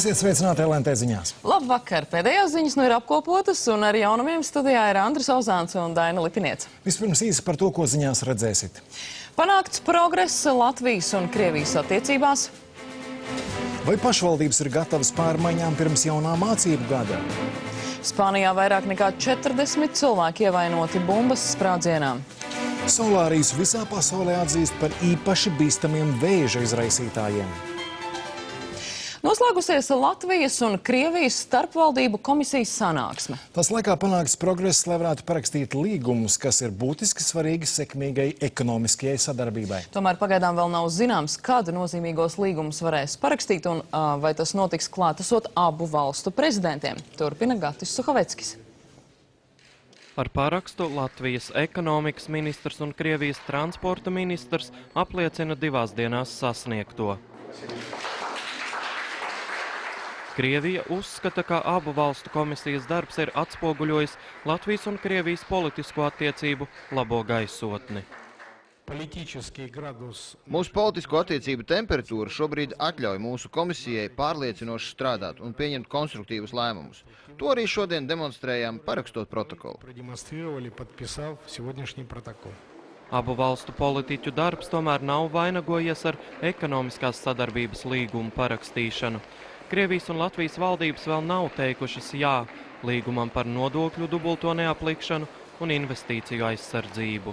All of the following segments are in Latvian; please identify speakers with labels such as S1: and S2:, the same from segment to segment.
S1: Esiet sveicināti LNT ziņās.
S2: Labvakar! Pēdējās ziņas nu ir apkopotas, un ar jaunumiem studijā ir Andris Ozāns un Daina Lipiniec.
S1: Vispirms īsi par to, ko ziņās redzēsit.
S2: Panākts progress Latvijas un Krievijas attiecībās.
S1: Vai pašvaldības ir gatavas pārmaiņām pirms jaunā mācību gada?
S2: Spānijā vairāk nekā 40 cilvēki ievainoti bumbas sprādzienā.
S1: Solārijas visā pasaulē atzīst par īpaši bīstamiem vēža izraisītājiem.
S2: Noslēgusies Latvijas un Krievijas starpvaldību komisijas sanāksme.
S1: Tas laikā panāks progress, lai varētu parakstīt līgumus, kas ir būtiski svarīgi sekmīgai ekonomiskajai sadarbībai.
S2: Tomēr pagaidām vēl nav zināms, kad nozīmīgos līgumus varēs parakstīt un vai tas notiks klātesot abu valstu prezidentiem. Turpina Gatis Suhaveckis.
S3: Ar parakstu Latvijas ekonomikas ministrs un Krievijas transporta ministrs apliecina 2 dienās sasniegto. Krievija uzskata, ka abu valstu komisijas darbs ir atspoguļojis Latvijas un Krievijas politisko attiecību labo gaisotni.
S4: Mūsu politisko attiecību temperatūra šobrīd atļauj mūsu komisijai pārliecinoši strādāt un pieņemt konstruktīvus lēmumus. To arī šodien demonstrējām, parakstot protokolu.
S3: Abu valstu politiķu darbs tomēr nav vainagojies ar ekonomiskās sadarbības līgumu parakstīšanu. Krievijas un Latvijas valdības vēl nav teikušas jā līgumam par nodokļu dubulto neaplikšanu un investīciju aizsardzību.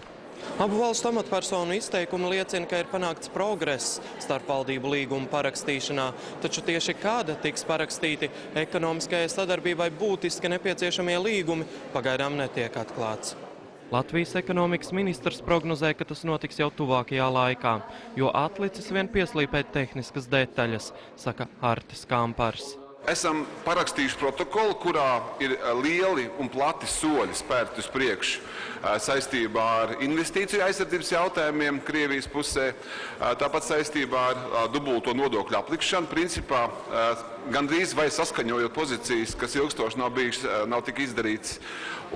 S3: Abu valstu amatpersonu izteikumi liecina, ka ir panākts progress starpvaldību līgumu parakstīšanā, taču tieši kāda tiks parakstīti ekonomiskajai sadarbībai būtiski nepieciešamie līgumi pagaidām netiek atklāts. Latvijas ekonomikas ministrs prognozē, ka tas notiks jau tuvākajā laikā, jo atlicis vien pieslīpēt tehniskas detaļas, saka Artis Kampars.
S5: Esam parakstījuši protokolu, kurā ir lieli un plati soļi spērti uz priekšu saistībā ar investīciju aizsardzības jautājumiem Krievijas pusē, tāpat saistībā ar dubulto nodokļu aplikšanu. Principā gandrīz vai saskaņojot pozīcijas, kas ilgstoši nav tik izdarīts,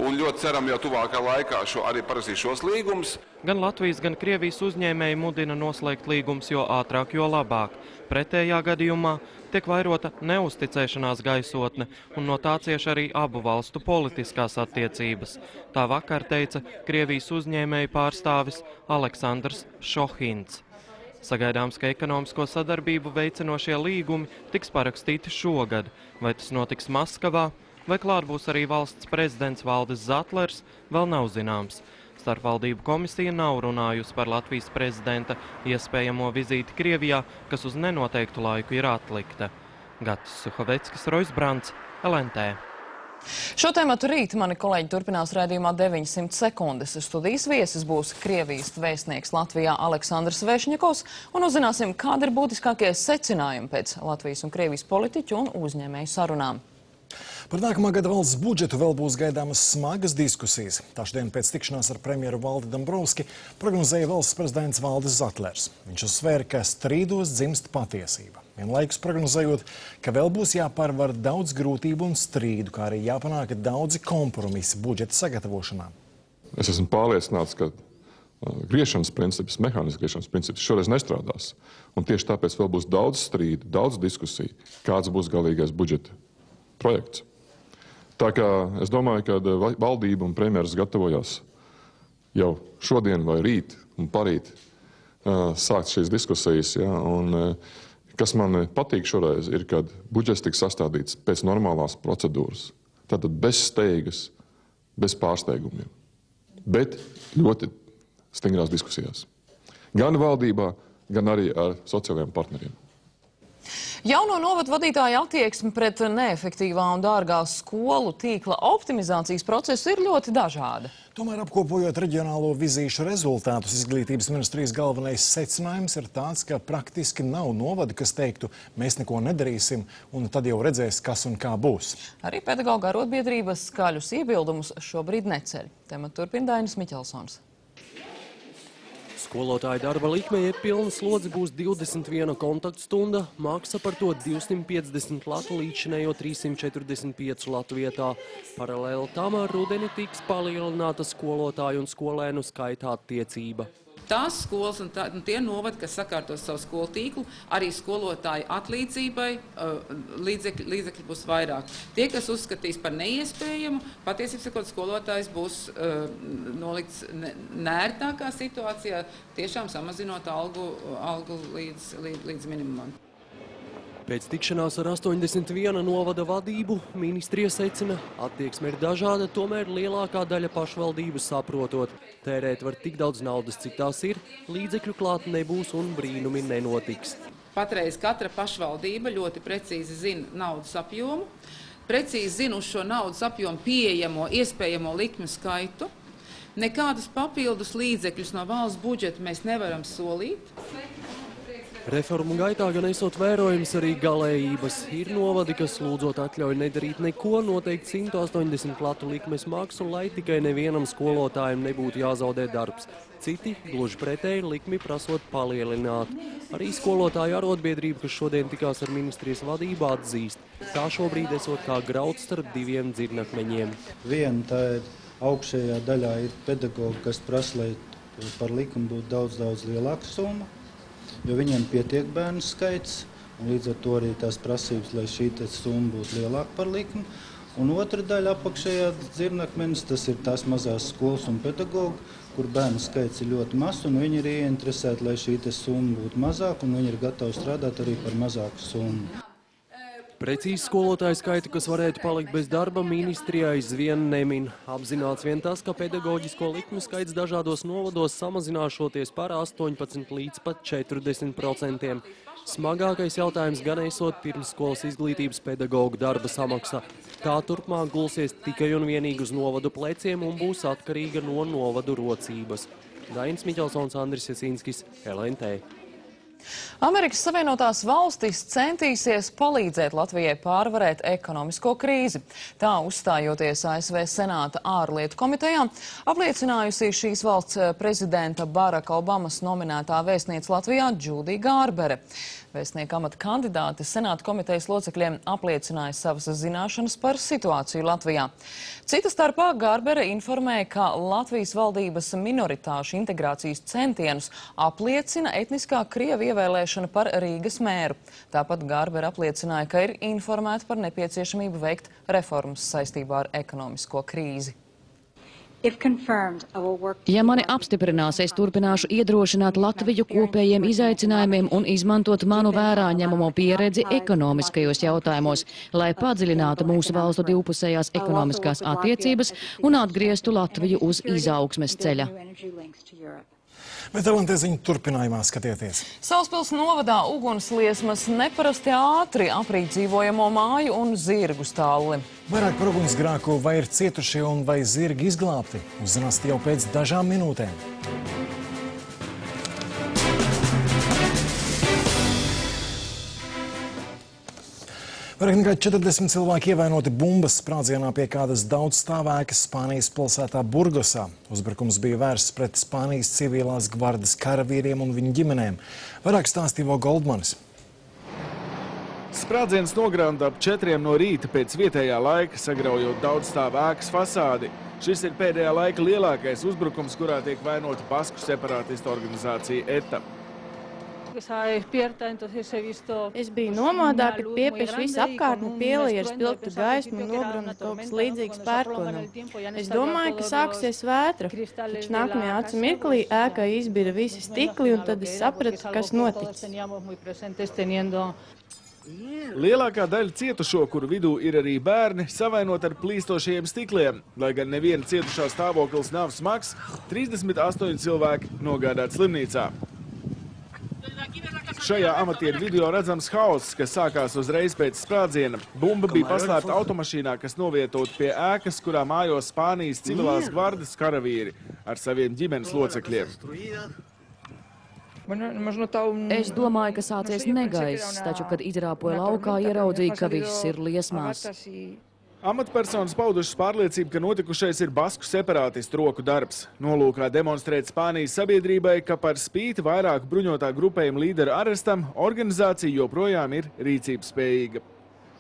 S5: un ļoti ceram jau tuvākā laikā arī parakstīt šos līgumus.
S3: Gan Latvijas, gan Krievijas uzņēmēji mudina noslēgt līgumus, jo ātrāk, jo labāk. Pretējā gadījumā tiek vairota neusticēšanās gaisotne, un no tā cieš arī abu valstu politiskās attiecības. Tā vakar teica Krievijas uzņēmēju pārstāvis Aleksandrs Šohins. Sagaidāms, ka ekonomisko sadarbību veicinošie līgumi tiks parakstīti šogad. Vai tas notiks Maskavā, vai klāt būs arī valsts prezidents Valdis Zatlers, vēl nav zināms. Starpvaldību komisija nav runājusi par Latvijas prezidenta iespējamo vizīti Krievijā, kas uz nenoteiktu laiku ir atlikta. Gatis Suhaveckis, Rois Brants, LNT.
S2: Šo tēmatu rīt mani kolēģi turpinās raidījumā 900 sekundes. Studijas viesis būs Krievijas vēstnieks Latvijā Aleksandrs Vešņakovs, un uzzināsim, kādi ir būtiskākie secinājumi pēc Latvijas un Krievijas politiķu un uzņēmēju sarunām.
S1: Par nākamā gada valsts budžetu vēl būs gaidāmas smagas diskusijas. Tašdien pēc tikšanās ar premjeru Valdi Dombrovski prognozēja valsts prezidents Valdis Zatlers. Viņš uzsvēra, ka strīdos dzimst patiesība. Vienlaikus prognozējot, ka vēl būs jāpārvar daudz grūtību un strīdu, kā arī jāpanāk daudzi kompromisi budžeta sagatavošanā.
S6: Es esmu pārliecināts, ka griešanas princips, mehānisks griešanas princips šoreiz nestrādās. Un tieši tāpēc vēl būs daudz strīdu, daudz diskusiju, kāds būs galīgais budžeta projekts. Tā kā es domāju, ka valdība un premjeras gatavojās jau šodien vai rīt un parīt sākt šīs diskusijas. Ja, un, kas man patīk šoreiz ir, kad budžets tiks sastādīts pēc normālās procedūras. Tātad bez steigas, bez pārsteigumiem, bet ļoti stingrās diskusijās. Gan valdībā, gan arī ar sociālajiem partneriem.
S2: Jauno novadu vadītāju attieksme pret neefektīvā un dārgā skolu tīkla optimizācijas procesu ir ļoti dažāda.
S1: Tomēr apkopojot reģionālo vizīšu rezultātus, izglītības ministrijas galvenais secinājums ir tāds, ka praktiski nav novadu, kas teiktu, mēs neko nedarīsim, un tad jau redzēs, kas un kā būs.
S2: Arī pedagoģu arotbiedrības skaļus iebildumus šobrīd neceļ. Tematu turpina Dainis Miķelsons.
S7: Skolotāja darba likmē pilna slodze būs 21 kontaktstunda, maksa par to 250 latu līdzinējo 345 latu vietā. Paralēli tam ar rudeni tiks palielināta skolotāju un skolēnu skaita attiecība.
S8: tās skolas un tie novadi, kas sakārtos savu skolu tīklu, arī skolotāju atlīdzībai līdzekļi būs vairāk. Tie, kas uzskatīs par neiespējamu, patiesībā sakot, skolotājs būs nolikts nērtākā situācijā, tiešām samazinot algu līdz minimumam.
S7: Pēc tikšanās ar 81 novada vadību ministrija secina, attieksme ir dažāda, tomēr lielākā daļa pašvaldību saprotot. Tērēt var tik daudz naudas, cik tās ir, līdzekļu klāt nebūs un brīnumi nenotiks.
S8: Patreiz katra pašvaldība ļoti precīzi zina naudas apjomu, precīzi zina uz šo naudas apjomu pieejamo, iespējamo likmju skaitu. Nekādus papildus līdzekļus no valsts budžeta mēs nevaram solīt.
S7: Reformu gaitā gan esot vērojams arī galējības. Ir novadi, kas lūdzot atļauj nedarīt neko, noteikt 180 latu likmes maksu, lai tikai nevienam skolotājiem nebūtu jāzaudē darbs. Citi, gluži pretēji, likmi prasot palielināt. Arī skolotāju arotbiedrība, kas šodien tikās ar ministrijas vadību, atzīst. Tā šobrīd esot kā grauds starp diviem dzirnakmeņiem.
S9: Viena tā ir augšējā daļā ir pedagogi, kas prasa, lai par likumu būtu daudz lielāka summa, jo viņiem pietiek bērnu skaits, un līdz ar to arī tās prasības, lai šī summa būtu lielāka par likumu. Un otra daļa apakšējā dzirnakmenis, tas ir tās mazās skolas un pedagogi, kur bērnu skaits ir ļoti mazs, un viņi ir ieinteresēti, lai šī summa būtu mazāka, un viņi ir gatavi strādāt arī par mazāku summu.
S7: Precīzi skolotāju skaitu, kas varētu palikt bez darba, ministrijā aizvien nemin. Apzināts vien tas, ka pedagoģisko likmu skaits dažādos novados samazināšoties par 18 līdz pat 40%. Smagākais jautājums gan esot pirmsskolas izglītības pedagogu darba samaksa. Tā turpmāk gulsies tikai un vienīgi uz novadu pleciem un būs atkarīga no novadu rocības. Dainis Miķelsons, Andris Jasinskis, LNT.
S2: Amerikas Savienotās valstis centīsies palīdzēt Latvijai pārvarēt ekonomisko krīzi. Tā uzstājoties ASV Senāta ārlietu komitejā, apliecinājusi šīs valsts prezidenta Baraka Obamas nominētā vēstniece Latvijā Džūdija Gārbere. Vēstnieka amata kandidāte Senāta komitejas locekļiem apliecināja savas zināšanas par situāciju Latvijā. Cita starpā Gārbere informēja, ka Latvijas valdības minoritāšu integrācijas centienus apliecina etniskā krievu ievēlēšana par Rīgas mēru. Tāpat Gārbere apliecināja, ka ir informēta par nepieciešamību veikt reformas saistībā ar ekonomisko krīzi.
S10: Ja mani apstiprinās, es turpināšu iedrošināt Latviju kopējiem izaicinājumiem un izmantot manu vērā ņemamo pieredzi ekonomiskajos jautājumos, lai padziļinātu mūsu valstu divpusējās ekonomiskās attiecības un atgrieztu Latviju uz izaugsmes ceļa.
S1: Bet LNT ziņu turpinājumā skatieties.
S2: Salaspils novadā ugunsliesmas neparasti ātri aprīt dzīvojamo māju un zirgu stāli.
S1: Vairāk par ugunsgrēku, vai ir cietušie un vai zirgi izglābti, uzzināsiet jau pēc dažām minūtēm. Vairāk nekā 40 cilvēki ievainoti bumbas sprādzienā pie kādas daudzstāvēkas Spānijas pilsētā Burgosā. Uzbrukums bija vērsts pret Spānijas civilās gvardes karavīriem un viņu ģimenēm. Vairāk stāstīja Goldmanis.
S11: Sprādziens nograuda ap 4 no rīta pēc vietējā laika, sagraujot daudzstāvēkas fasādi. Šis ir pēdējā laika lielākais uzbrukums, kurā tiek vainota basku separātistu organizācija ETA.
S12: Es biju nomodā, kad piepieši visu apkārtni pielīja ar spilgtu gaismu un nogruna kaut kas līdzīgs pērkonam. Es domāju, ka sāksies vētra, taču nākamajā acu mirklī ēkai izbira visi stikli un tad es sapratu, kas noticis.
S11: Lielākā daļa cietušo, kuru vidū ir arī bērni, savainot ar plīstošajiem stikliem. Lai gan neviena cietušā stāvoklis nav smags, 38 cilvēki nogādāti slimnīcā. Šajā amatieru video redzams hauss, kas sākās uzreiz pēc sprādziena. Bumba bija paslēpta automašīnā, kas novietot pie ēkas, kurā mājos Spānijas civilās gvardes karavīri ar saviem ģimenes locekļiem.
S10: Es domāju, ka sācies negaiss, taču, kad izrāpoja laukā, ieraudzīja, ka viss ir liesmās.
S11: Amatpersonas paudušas pārliecību, ka notikušais ir basku separātistu roku darbs. Nolūkā demonstrēt Spānijas sabiedrībai, ka par spīti vairāku bruņotā grupējuma līderu arestam, organizācija joprojām ir rīcības spējīga.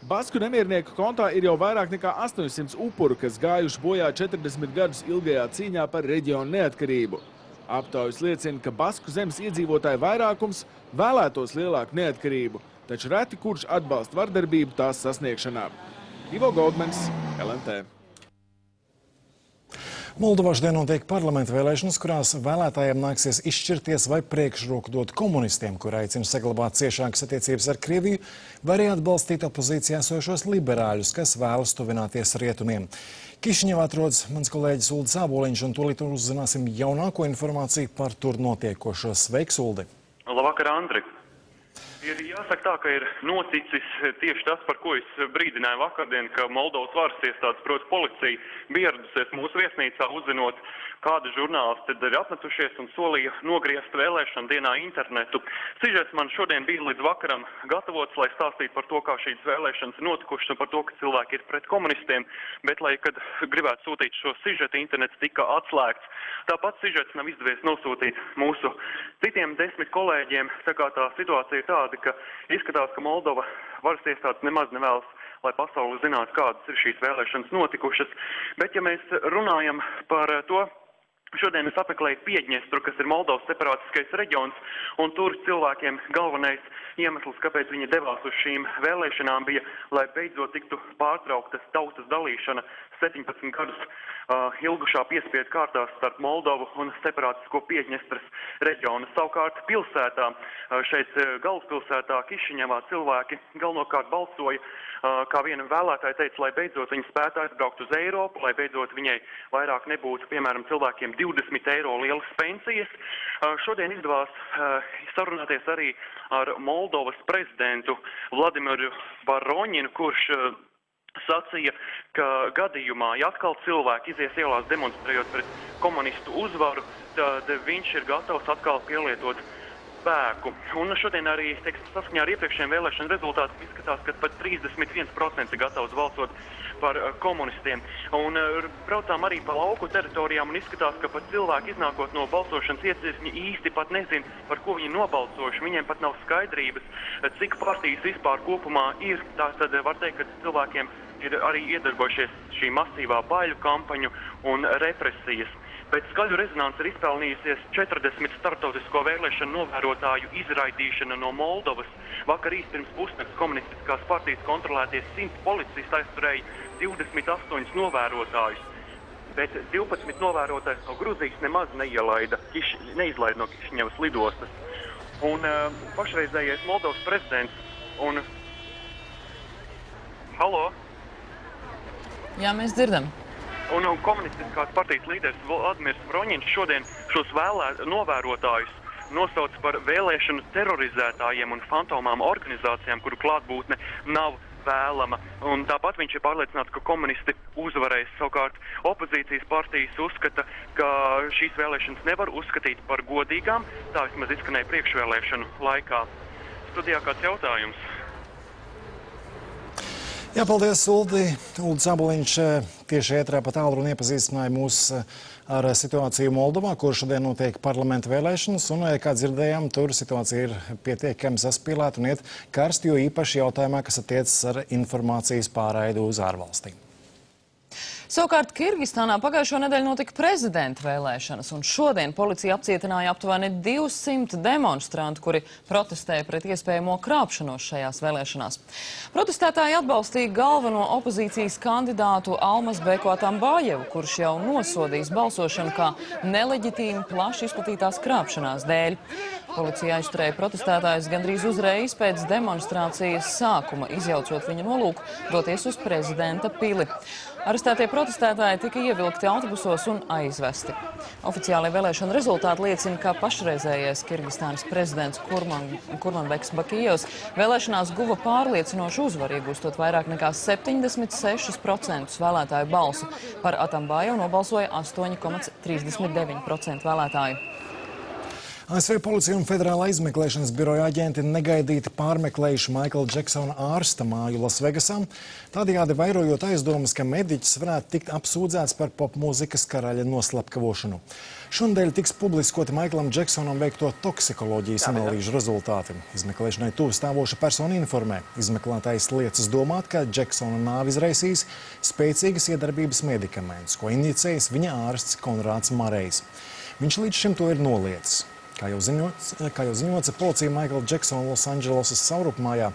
S11: Basku nemiernieku kontā ir jau vairāk nekā 800 upuru, kas gājuši bojā 40 gadus ilgajā cīņā par reģionu neatkarību. Aptaujas liecina, ka Basku zemes iedzīvotāju vairākums vēlētos lielāku neatkarību, taču reti kurš atbalsta vardarbību tās sasniegšanā. Ivo Goldmans, LNT.
S1: Moldovā šodien notiek parlamenta vēlēšanas, kurās vēlētājiem nāksies izšķirties vai priekšroku dot komunistiem, kur aicina saglabāt ciešākas attiecības ar Krieviju, vai arī atbalstīt opozīcijā esošos liberāļus, kas vēlas tuvināties rietumiem. Kišiņevā atrodas mans kolēģis Uldis Āboliņš, un tūlīt uzzināsim jaunāko informāciju par tur notiekošo. Sveiks, Uldi!
S13: Labvakar, Andri! Ir jāsaka tā, ka ir noticis tieši tas, par ko es brīdināju vakardien, ka Moldovas varas iestādes, proti policija, bija ieradusies mūsu viesnīcā uzzinot, kādi žurnālisti ir apmetušies un solīja nogriezt vēlēšanu dienā internetu. Sižets man šodien bija līdz vakaram gatavots, lai stāstītu par to, kā šīs vēlēšanas ir notikušas un par to, ka cilvēki ir pret komunistiem, bet, lai kad gribētu sūtīt šo sižetu, internets tika atslēgts. Tāpat sižets nav izdevies nosūtīt mūsu citiem 10 kolēģiem, tā kā tā situācija ir tāda, ka izskatās, ka Moldova varas iestādes nemaz nevēlas, lai pasauli zinātu, kādas ir šīs vēlēšanas notikušas. Bet, ja mēs runājam par to, šodien es apmeklēju Piedņestru, kas ir Moldovas separātiskais reģions, un tur cilvēkiem galvenais iemesls, kāpēc viņi devās uz šīm vēlēšanām, bija, lai beidzot tiktu pārtrauktas tautas dalīšana 17 gadus ilgušā piespiedu kārtā starp Moldovu un separātisko Piedņestras reģionu. Savukārt pilsētā, šeit galvaspilsētā Kišiņevā cilvēki galvenokārt balsoja, kā viena vēlētāja teica, lai beidzot viņi spētu aizbraukt uz Eiropu, lai beidzot viņai vairāk nebūtu, piemēram, cilvēkiem 20 eiro lielas pensijas. Šodien izdevās sarunāties arī ar Moldovas prezidentu Vladimiru Voroņinu, kurš sacīja, ka gadījumā, ja atkal cilvēki izies ielās demonstrējot pret komunistu uzvaru, tad viņš ir gatavs atkal pielietot spēku. Un šodien arī, saskaņā ar iepriekšējiem vēlēšanu rezultātiem izskatās, ka pat 31% ir gatavs balsot par komunistiem. Un braucām arī pa lauku teritorijām un izskatās, ka pat cilvēki iznākot no balsošanas iecirkņa, viņi īsti pat nezin, par ko viņi nobalsojuši. Viņiem pat nav skaidrības, cik partijas vispār kopumā ir. Tātad var teikt, ka cilvēkiem ir arī iedarbojušies šī masīvā baiļu kampaņu un represijas. Pēc skaļu rezonanci ir izpelnījusies 40 starptautisko vēlēšanu novērotāju izraidīšana no Moldovas. Vakar īsti pirms pusnakts komunistiskās partijas kontrolēties 100 policisti aizturēja 28 novērotājus. Bet 12 novērotājs no Gruzijas nemaz neizlaida no Kišiņevas lidostas. Un pašreizējais Moldovas prezidents un... Halo?
S2: Jā, mēs dzirdam.
S13: Un komunistiskās partijas līderis Vladimirs Voroņins šodien šos novērotājus nosauc par vēlēšanu terorizētājiem un fantomām organizācijām, kuru klātbūtne nav vēlama. Un tāpat viņš ir pārliecināts, ka komunisti uzvarēs. Savukārt opozīcijas partijas uzskata, ka šīs vēlēšanas nevar uzskatīt par godīgām. Tā vismaz izskanēja priekšvēlēšanu laikā. Studijā kāds jautājums?
S1: Jā, paldies, Uldi. Uldis Āboliņš tieši ētrā pa tālruni iepazīstināja mūs ar situāciju Moldovā, kur šodien notiek parlamenta vēlēšanas, un, kā dzirdējām, tur situācija ir pietiekami saspīlēta un iet karsti, jo īpaši jautājumā, kas attiecas ar informācijas pārraidu uz ārvalstīm.
S2: Savukārt Kirgistānā pagājušo nedēļu notika prezidenta vēlēšanas, un šodien policija apcietināja aptuveni 200 demonstrantu, kuri protestēja pret iespējamo krāpšanos šajās vēlēšanās. Protestētāji atbalstīja galveno opozīcijas kandidātu Almazbeku Atambājevu, kurš jau nosodījis balsošanu kā neleģitīmu plaši izplatītās krāpšanās dēļ. Policija aizturēja protestētājus gandrīz uzreiz pēc demonstrācijas sākuma, izjaucot viņa nolūku doties uz prezidenta pili. Arestētie protestētāji tika ievilkti autobusos un aizvesti. Oficiālie vēlēšana rezultāti liecina, ka pašreizējais Kirgistānas prezidents Kurmanbeks Bakijevs vēlēšanās guva pārliecinošu uzvaru, iegūstot vairāk nekā 76% vēlētāju balsu. Par Atambājevu nobalsoja 8,39% vēlētāju.
S1: ASV policija un Federālā izmeklēšanas biroja aģenti negaidīti pārmeklējuši Maikla Džeksona ārsta māju Lasvegasā, tādējādi vairojot aizdomas, ka mediķis varētu tikt apsūdzēts par popmūzikas karaļa noslepkavošanu. Šonadēļ tiks publiskoti Maiklam Džeksonam veikto toksikoloģijas analīžu rezultāti. Izmeklēšanai tuvu stāvoša persona informē. Izmeklētājs liecas domāt, ka Džeksona nāvi izraisīs spēcīgas iedarbības medikaments, ko injicējis viņa ārsts Konrāds Marejs. Viņš līdz šim to ir noliecis. Kā jau ziņots, policija Maikla Džeksona Losandželosas savrupmājā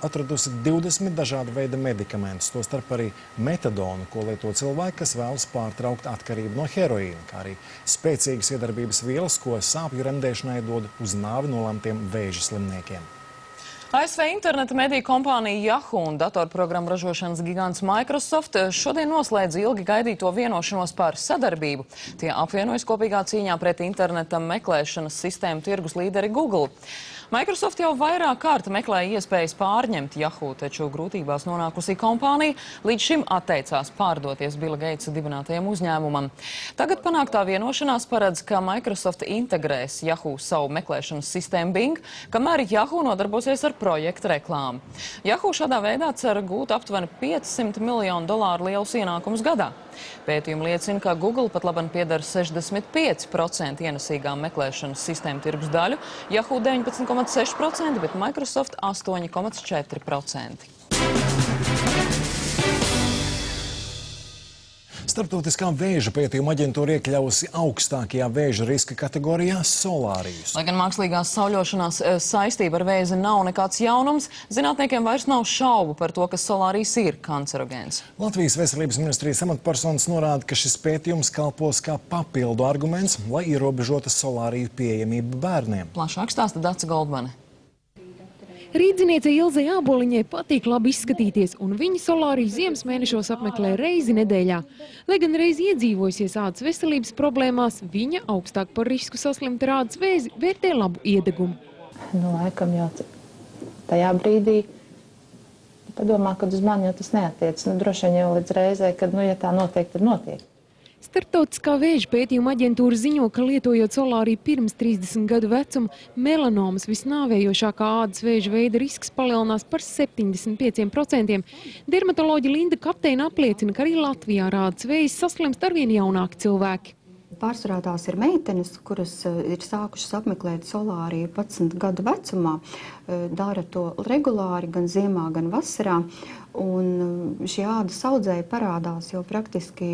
S1: atradusi 20 dažāda veida medikamentus, tostarp arī metadonu, ko lieto cilvēki, kas vēlas pārtraukt atkarību no heroīna, kā arī spēcīgas iedarbības vielas, ko sāpju remdēšanai dod uz nāvi nolemtiem vēža slimniekiem.
S2: ASV interneta mediju kompānija Yahoo un datorprogrammu ražošanas gigants Microsoft šodien noslēdz ilgi gaidīto vienošanos par sadarbību. Tie apvienojas kopīgā cīņā pret interneta meklēšanas sistēmu tirgus līderi Google. Microsoft jau vairāk kārt meklēja iespējas pārņemt Yahoo, taču grūtībās nonākusī kompānija līdz šim atteicās pārdoties Billa Gatesa dibinātajam uzņēmumam. Tagad panāktā vienošanās paredz, ka Microsoft integrēs Yahoo savu meklēšanas sistēmu Bing, kamēr Yahoo nodarbosies ar projektu reklāmu. Yahoo šādā veidā cer gūt aptuveni $500 miljonu lielus ienākumus gadā. Pētījumi liecina, ka Google pat labam piedara 65% ienesīgām meklēšanas sistēmu tirgus daļu, Yahoo 19,6%, bet Microsoft 8,4%.
S1: Starptautiskā vēža pētījuma aģentūra iekļausi augstākajā vēža riska kategorijā solārijus.
S2: Lai gan mākslīgās sauļošanās saistība ar vēzi nav nekāds jaunums, zinātniekiem vairs nav šaubu par to, ka solārijas ir kancerogēns.
S1: Latvijas veselības ministrijas amatpersonas norāda, ka šis pētījums kalpos kā papildu arguments, lai ierobežotu solāriju pieejamību bērniem.
S2: Plašāk stāsta Dace Goldmane.
S14: Rīdziniecei Ilzei Āboliņai patīk labi izskatīties, un viņa solāriju ziemas mēnešos apmeklē reizi nedēļā. Lai gan reizi iedzīvojusies ādas veselības problēmās, viņa augstāk par risku saslimt ar ādas vēzi vērtē labu iedegumu.
S15: Laikam jau tajā brīdī padomā, kad uz mani jau tas neatiec. Droši vien jau līdz reizē, kad, ja tā notiek, tad notiek.
S14: Starptautiskā vēža pētījuma aģentūra ziņo, ka lietojot solāriju pirms 30 gadu vecuma, melanomas visnāvējošākā ādas vēža veida risks palielinās par 75%. Dermatoloģi Linda Kapteina apliecina, ka arī Latvijā ar ādas vēzi saslimst arvien jaunāki cilvēki.
S16: Pārsvarā tās ir meitenes, kuras ir sākušas apmeklēt solāriju 11 gadu vecumā, dara to regulāri gan ziemā, gan vasarā. Un šie ādas audzēji parādās jau praktiski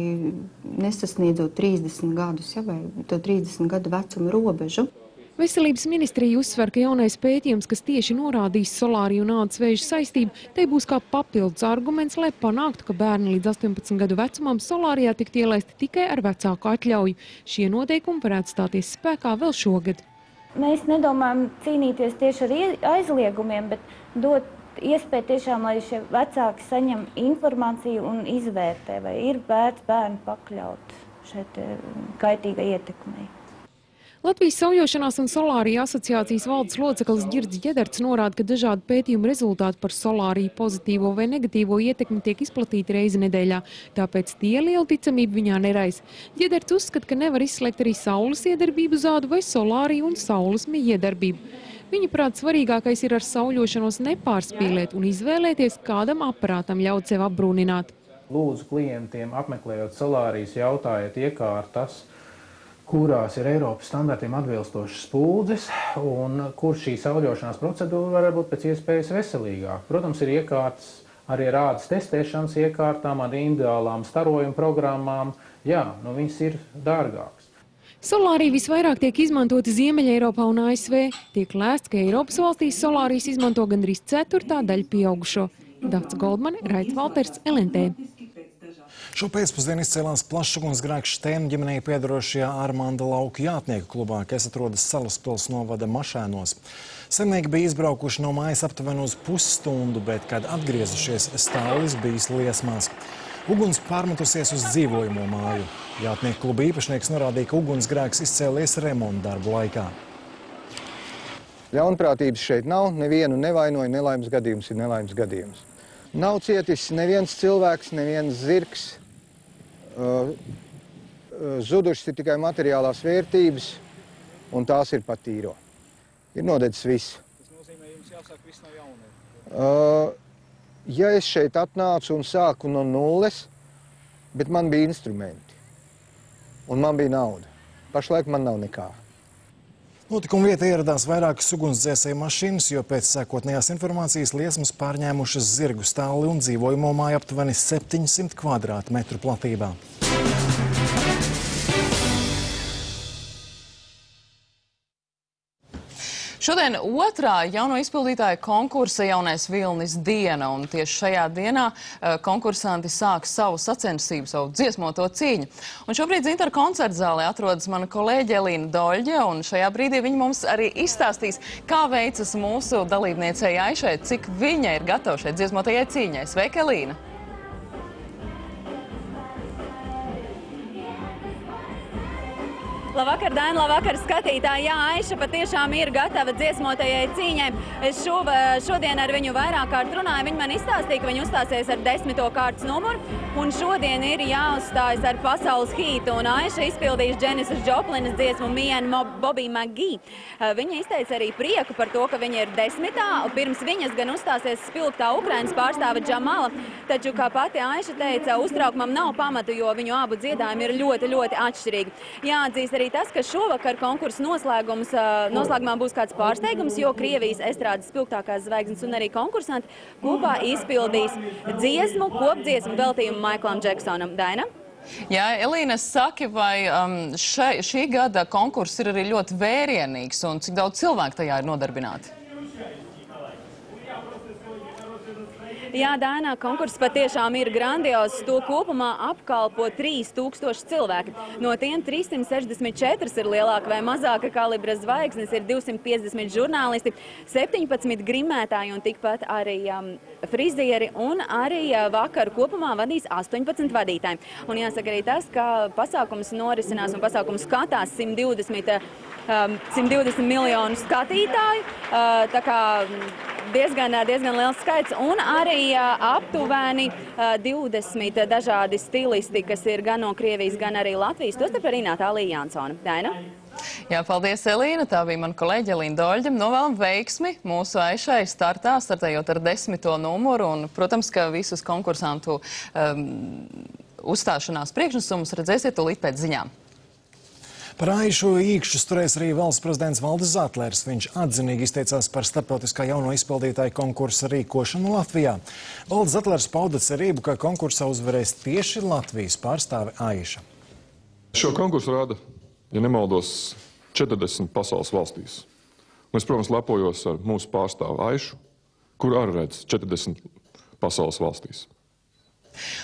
S16: nesasniedzot 30 gadus, vai to 30 gadu vecuma robežu.
S14: Veselības ministrija uzsver, ka jaunais pētījums, kas tieši norādīs solāriju un ādas vēža saistību, te būs kā papildus arguments, lai panāktu, ka bērni līdz 18 gadu vecumam solārijā tikt ielaisti tikai ar vecāku atļauju. Šie noteikumi varētu stāties spēkā vēl šogad.
S17: Mēs nedomājam cīnīties tieši ar aizliegumiem, bet dot iespēju tiešām, lai šie vecāki saņem informāciju un izvērtē, vai ir vērts bērnu pakļaut šeit kaitīgai ietekmei.
S14: Latvijas sauļošanās un solāriju asociācijas valdes loceklis Ģirds Ģederts norāda, ka dažādu pētījumu rezultāti par solāriju pozitīvo vai negatīvo ietekmi tiek izplatīti reizi nedēļā, tāpēc tie lielu ticamību viņā neraisa. Ģederts uzskata, ka nevar izslēgt arī saules iedarbību uz ādu vai solāriju un saules iedarbību. Viņa prāt svarīgākais ir ar sauļošanos nepārspīlēt un izvēlēties, kādam aparātam ļaut sev apbrūnināt.
S18: Lūdzu klientiem apmeklējot solārijas jautājiet iekārtas, kurās ir Eiropas standartiem atbilstošas spuldzes un kur šī sauļošanās procedūra var būt pēc iespējas veselīgāk. Protams, ir iekārtas arī ar ādas testēšanas iekārtām, ar individuālām starojuma programmām. Jā, viņas ir dārgākas.
S14: Solārija visvairāk tiek izmantoti Ziemeļa Eiropā un ASV. Tiek lēsts, ka Eiropas valstīs solārijas izmanto gandrīz ceturtā daļa pieaugušo. Dace Goldmane, Raits Valters, LNT.
S1: Šo pēcpusdienu izcēlās plašs ugunsgrēks Štēnu ģimenei piedarošajā Armanda lauku jātnieku klubā, kas atrodas Salaspils novada Mašēnos. Saimnieki bija izbraukuši no mājas aptuveni uz pusstundu, bet, kad atgriezušies, stāvlis bijis liesmās. Uguns pārmetusies uz dzīvojamo māju. Jātnieku kluba īpašnieks norādīja, ka ugunsgrēks izcēlies remonta darbu laikā.
S19: Ļaunprātības šeit nav, nevienu nevainoja, nelaimes gadījums ir nelaimes gadījums. Nav cietis neviens cilvēks, neviens zirgs. Zudušas ir tikai materiālās vērtības, un tās ir pat tīro. Ir nodedzis viss. Tas nozīmē, jums jāsāk viss no jauna? Ja es šeit atnācu un sāku no nulles, bet man bija instrumenti, un man bija nauda. Pašlaik man nav nekā.
S1: Notikuma vietā ieradās vairākas ugunsdzēsēju mašīnas, jo pēc sākotnējās informācijas liesmas pārņēmušas zirgu stāli un dzīvojamo māju aptuveni 700 kvadrātmetru platībā.
S2: Šodien otrā jauno izpildītāja konkursa Jaunais Vilnis diena, un tieši šajā dienā konkursanti sāk savu sacensību, savu dziesmoto cīņu. Un šobrīd Zintara koncertzālē atrodas mana kolēģe Elīna Doļģe, un šajā brīdī viņa mums arī izstāstīs, kā veicas mūsu dalībniecei Aišai, cik viņa ir gatava šeit dziesmotajai cīņai. Sveika, Elīna!
S20: Labvakar, Daina, labvakar, skatītāji. Jā, Aiša patiešām ir gatava dziesmotajai cīņai. Es šodien ar viņu vairāk kārt runāju. Viņa man izstāstīja, ka viņa uzstāsies ar 10. kārtas numuru, un šodien ir jāuzstājas ar pasaules hītu. Un Aiša izpildīs Dženisas Džoplinas dziesmu Me and Bobby McGee. Viņa izteica arī prieku par to, ka viņa ir 10. Pirms viņas gan uzstāsies spilgtā Ukrainas pārstāve Džamala. Taču, kā pati Aiša teica, uztraukumam nav pamatu, jo viņu abu dziedājumi ir ļoti, ļoti atšķirīgi. Jāatzīst arī tas, ka šovakar konkursa noslēgumā būs kāds pārsteigums, jo Krievijas estrādes spilgtākās zvaigznes un arī konkursanti kopā izpildīs dziesmu, kopdziesmu veltījumu Maiklam Džeksonam. Daina?
S2: Jā, Elīna, saki, vai šī gada konkurss ir arī ļoti vērienīgs un cik daudz cilvēku tajā ir nodarbināti?
S20: Jā, Daina, konkurss patiešām ir grandios. To kopumā apkalpo 3000 cilvēki. No tiem 364 ir lielāka vai mazāka kalibra zvaigznes, ir 250 žurnālisti, 17 grimētāji un tikpat arī frizieri, un arī vakaru kopumā vadīs 18 vadītāji. Un jāsaka arī tas, ka pasākums norisinās un pasākums skatās 120 miljonu skatītāju, tā kā diezgan liels skaits, un arī aptuveni 20 dažādi stilisti, kas ir gan no Krievijas, gan arī Latvijas, tostarp arī Natālija Jansona. Daina?
S2: Jā, paldies, Elīna. Tā bija mana kolēģe Elīna Doļģe. Novēlam veiksmi mūsu Aišai startējot ar 10. numuru, un, protams, ka visus konkursantu uzstāšanās priekšnesumus redzēsiet tūlīt pēc ziņām.
S1: Par Aišu īkšķus turēs arī valsts prezidents Valdis Zatlers. Viņš atzinīgi izteicās par starptautiskā jauno izpildītāju konkursa rīkošanu Latvijā. Valdis Zatlers pauda cerību, ka konkursā uzvarēs tieši Latvijas pārstāve Aiša.
S6: Šo konkursu rāda, ja nemaldos, 40 pasaules valstīs. Un es, protams, lepojos ar mūsu pārstāvu Aišu, kur arī redz 40 pasaules valstīs.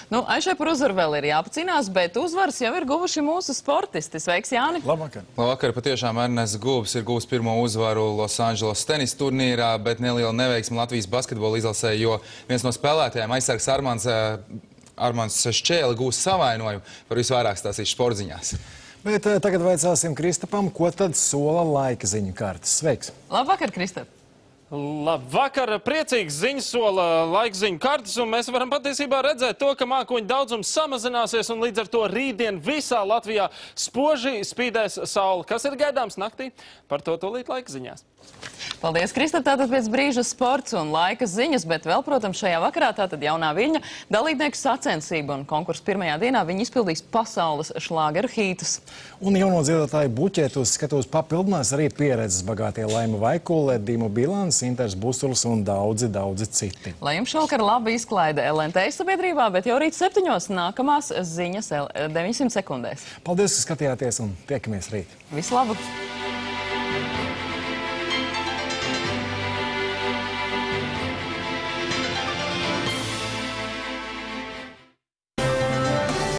S2: Nu, Aišai par uzvaru vēl ir jāpacīnās, bet uzvaras jau ir guvuši mūsu sportisti. Sveiks, Jāni!
S1: Labvakar!
S21: Labvakar, patiešām Ernests Gulbis ir guvis pirmo uzvaru Losandželos tenis turnīrā, bet neliela neveiksme Latvijas basketbola izlasē, jo viens no spēlētājiem, aizsargs Armands Šķēle, gūs savainojumu, par visvairāk stāstīs sportziņās.
S1: Bet tagad vaicāsim Kristapam, ko tad sola laika ziņu kartes. Sveiks!
S2: Labvakar, Kristap!
S3: Labvakar, priecīgs ziņas sola laikziņu kartes, un mēs varam patiesībā redzēt to, ka mākoņu daudzums samazināsies, un līdz ar to rītdien visā Latvijā spoži spīdēs saule. Kas ir gaidāms naktī? Par to tūlīt laika ziņās.
S2: Paldies, Kristap. Tātad pēc brīža sports un laika ziņas, bet vēl, protams, šajā vakarā tātad jaunā Viļņa dalībnieku sacensība, un konkursa pirmajā dienā viņi izpildīs pasaules šlāgeru hītus.
S1: Un jauno dziedātāju buķetus skatos papildinās arī pieredzes bagātie Laima Vaikule, Dīmu Bilans, Inters Busuls un daudzi citi.
S2: Lai jums šovakar labi izklaide LNT sabiedrībā, bet jau rīt 7. nākamās ziņas 900 sekundēs.
S1: Paldies, ka skatījāties un tiekamies rīt.
S2: Visu labu!